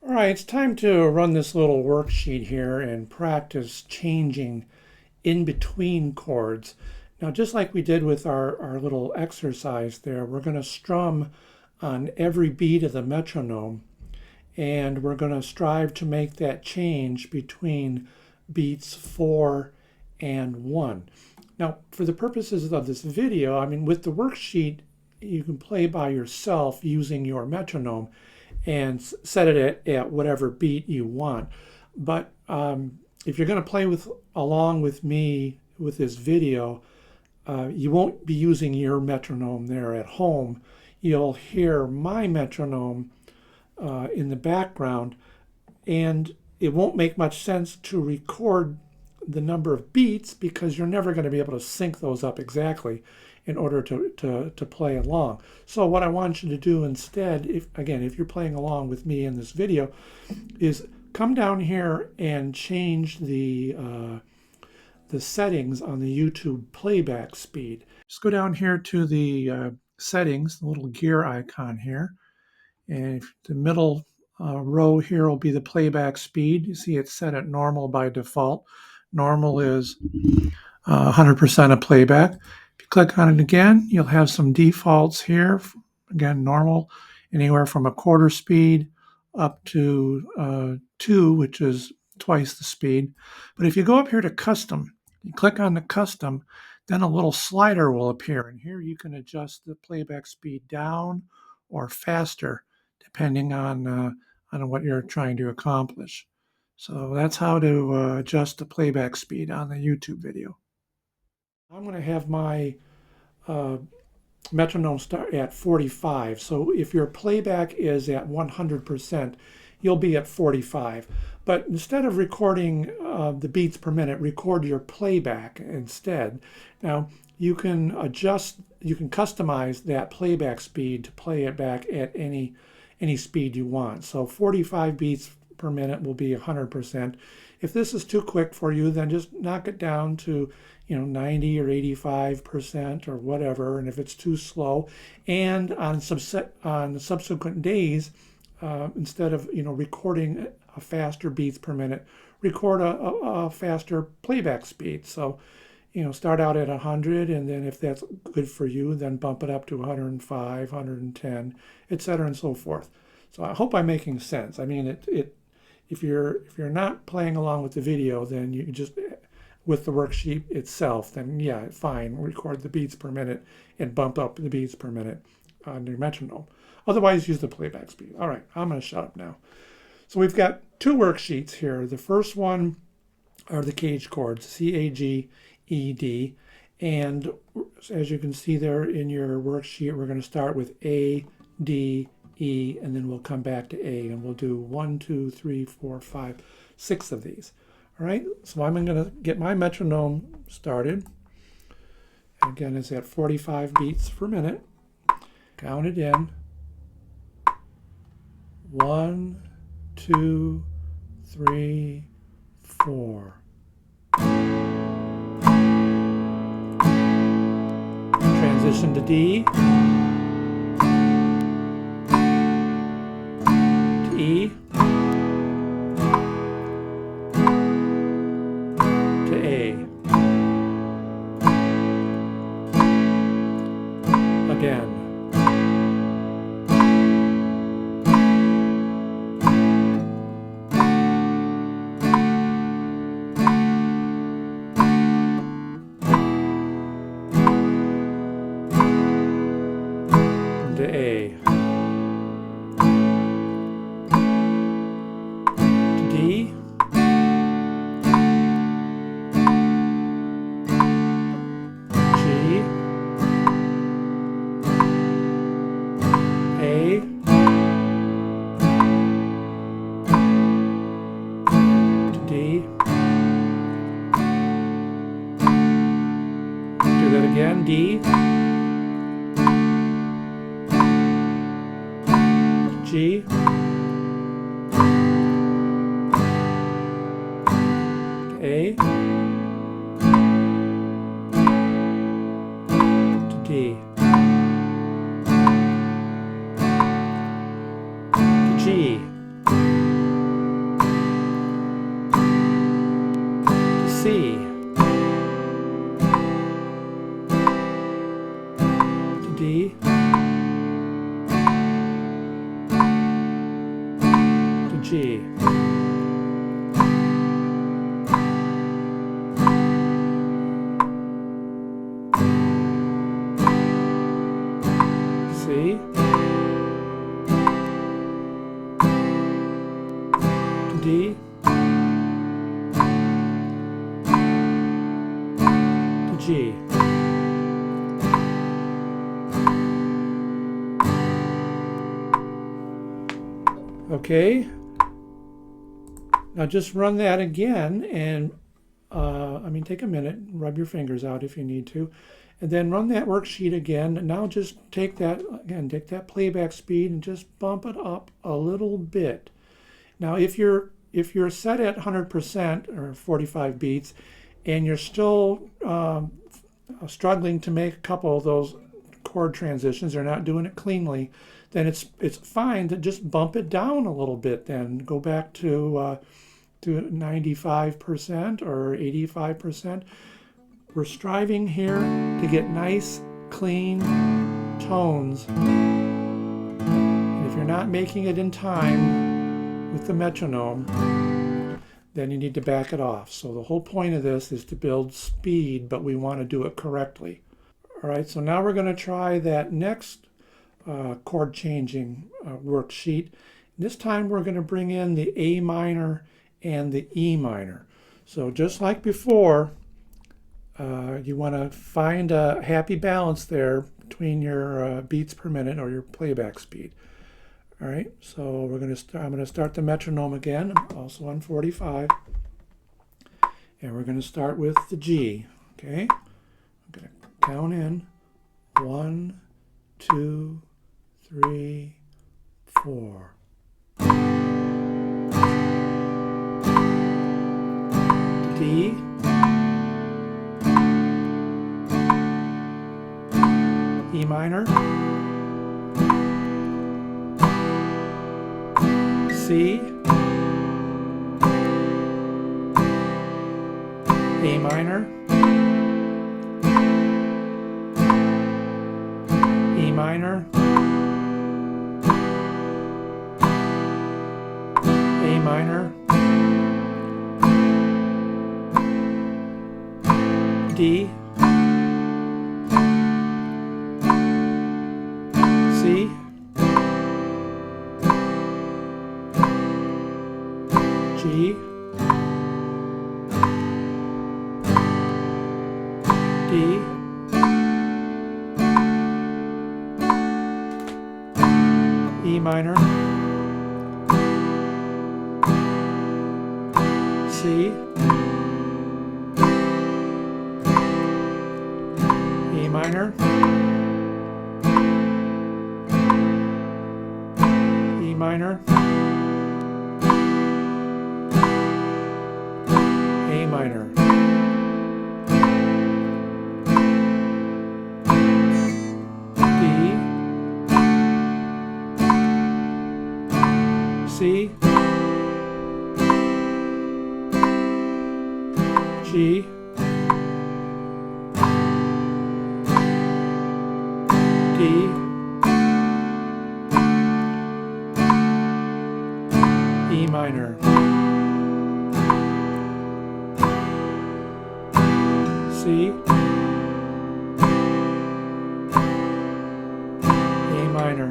All right, it's time to run this little worksheet here and practice changing in between chords. Now, just like we did with our little exercise there, we're going to strum on every beat of the metronome, and we're going to strive to make that change between beats 4 and 1. Now, for the purposes of this video, with the worksheet, you can play by yourself using your metronome and set it at whatever beat you want. But if you're going to play along with me with this video, you won't be using your metronome there at home. You'll hear my metronome in the background, and it won't make much sense to record the number of beats because you're never going to be able to sync those up exactly in order to play along. So what I want you to do instead, if you're playing along with me in this video, is come down here and change the settings on the YouTube playback speed. Just go down here to the settings, the little gear icon here, and the middle row here will be the playback speed. You see it's set at normal by default. Normal is 100% of playback. If you click on it again, you'll have some defaults here. Again, normal, anywhere from a quarter speed up to 2, which is twice the speed. But if you go up here to custom, you click on the custom, then a little slider will appear. And here you can adjust the playback speed down or faster, depending on what you're trying to accomplish. So that's how to adjust the playback speed on the YouTube video. I'm going to have my metronome start at 45. So if your playback is at 100%, you'll be at 45. But instead of recording the beats per minute, record your playback instead. Now you can customize that playback speed to play it back at any speed you want. So 45 beats per minute will be 100%. If this is too quick for you, then just knock it down to 90 or 85% or whatever. And if it's too slow, and on subsequent days, instead of recording a faster beats per minute, record a faster playback speed. So start out at 100, and then if that's good for you, then bump it up to 105, 110, etc., and so forth. So I hope I'm making sense. If you're not playing along with the video, then you just, with the worksheet itself, then yeah, fine, record the beats per minute and bump up the beats per minute on your metronome. Otherwise, use the playback speed. All right, I'm going to shut up now. So we've got two worksheets here. The first one are the cage chords, C, A, G, E, D. And as you can see there in your worksheet, we're going to start with A, D, E, and then we'll come back to A, and we'll do 1, 2, 3, 4, 5, 6 of these. All right, so I'm going to get my metronome started. Again, it's at 45 beats per minute. Count it in. 1, 2, 3, 4. Transition to D. E to A. Again. To A. D, G, A, to D. Do that again, D, G, A, to D, to G, G. C. D. G. Okay, now just run that again, and take a minute, rub your fingers out if you need to, and then run that worksheet again. Now just take that playback speed and just bump it up a little bit. Now if you're set at 100% or 45 beats, and you're still struggling to make a couple of those chord transitions, or not doing it cleanly, then it's fine to just bump it down a little bit. Then go back to 95% or 85%. We're striving here to get nice, clean tones. And if you're not making it in time with the metronome, then you need to back it off. So the whole point of this is to build speed, but we want to do it correctly. All right, so now we're going to try that next chord changing worksheet. This time we're going to bring in the A minor and the E minor. So just like before, you want to find a happy balance there between your beats per minute or your playback speed. All right, so I'm going to start the metronome again, also on 45, and we're going to start with the G. Okay, I'm going to count in 1, 2, 3, 4. D. E minor. C. A minor. E minor. A minor. D. C. G. D. E minor. C. E minor. E minor. A minor. D. C. G. D. E minor. C. A minor.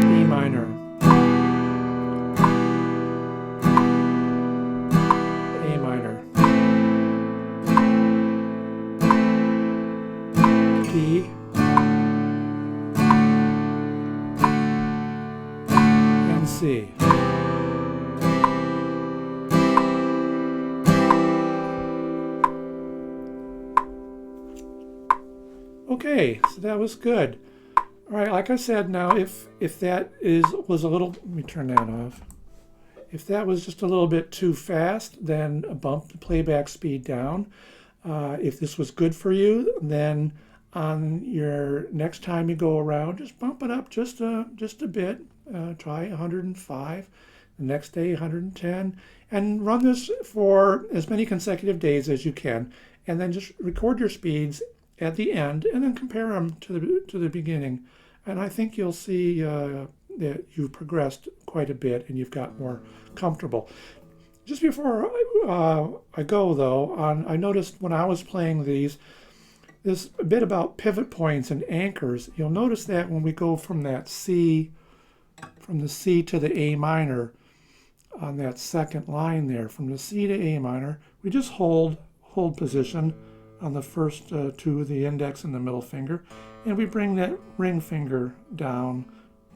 E minor. A minor. D. And C. Okay, so that was good. All right, like I said, now if that was a little, let me turn that off. If that was just a little bit too fast, then bump the playback speed down. If this was good for you, then on your next time you go around, just bump it up just a bit. Try 105. The next day 110, and run this for as many consecutive days as you can, and then just record your speeds at the end, and then compare them to the beginning And I think you'll see that you've progressed quite a bit and you've got more comfortable. Just before I go though, I noticed when I was playing these, this a bit about pivot points and anchors. You'll notice that when we go from that C, from the C to the A minor, on that second line there, from the C to A minor, we just hold position on the first two, the index and the middle finger, and we bring that ring finger down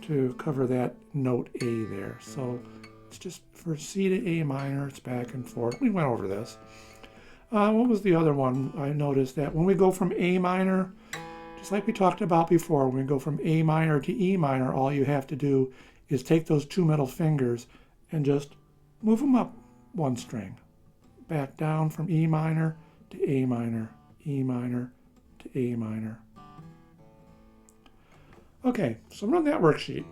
to cover that note A there. So it's just for C to A minor, it's back and forth. We went over this. What was the other one? I noticed that when we go from A minor, just like we talked about before, when we go from A minor to E minor, all you have to do is take those two middle fingers and just move them up one string. Back down from E minor to A minor, E minor to A minor. Okay, so run that worksheet.